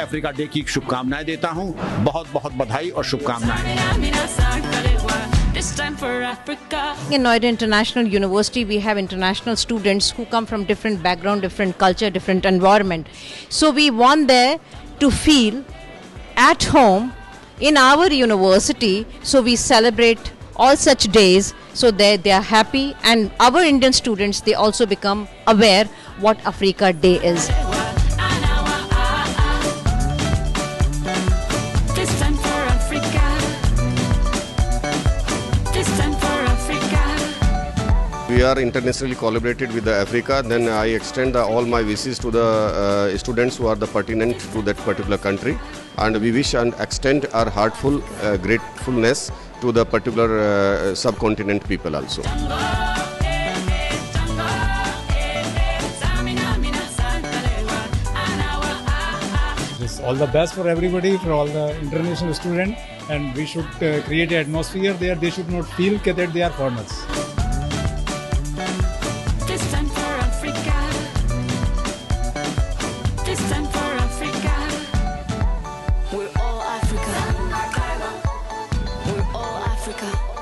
Africa day की शुभकामनाएं देता हूं। बहुत बहुत बधाई और शुभकामनाएं। In Noida International University, we have international students who come from different background, different culture, different environment. So we want them to feel at home in our university. So we celebrate all such days so that they are happy, and our Indian students, they also become aware what Africa Day is. We are internationally collaborated with Africa. Then I extend all my wishes to the students who are the pertinent to that particular country, and we wish and extend our heartful gratefulness to the particular subcontinent people also. All the best for everybody, for all the international students, and we should create an atmosphere there. They should not feel that they are foreigners. This time for Africa. This time for Africa. We're all Africa. We're all Africa.